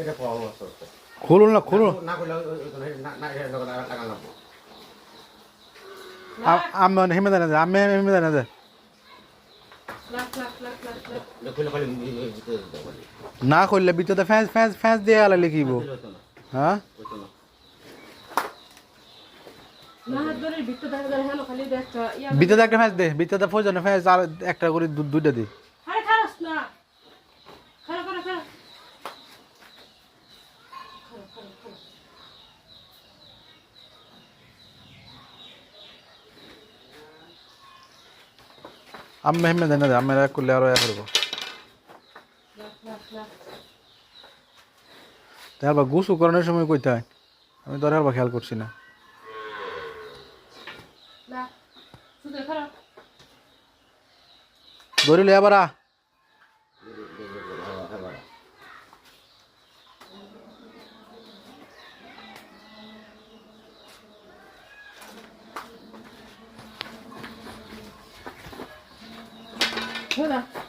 এটা পাওয়া মস্ত খুলুন না খুলুন না করলে না এটা লাগানো আমি হেমে দেন আমি হেমে দেন খুলে খালি না করলে ভিতরে ফ্যাঁস ফ্যাঁস ফ্যাঁস দিয়ে আলা লিখিব হ্যাঁ ভিতরে একটা ফ্যাঁস দে ভিতরে ফোজনে ফ্যাঁস আর একটা করে দুইটা দে আমি হেমে দেন আমি এক করলে আরো এক করবো তারপর গুসু করানোর সময় কইতে হয় আমি তো আর খেয়াল করছি না ধরিলে আবার Hola.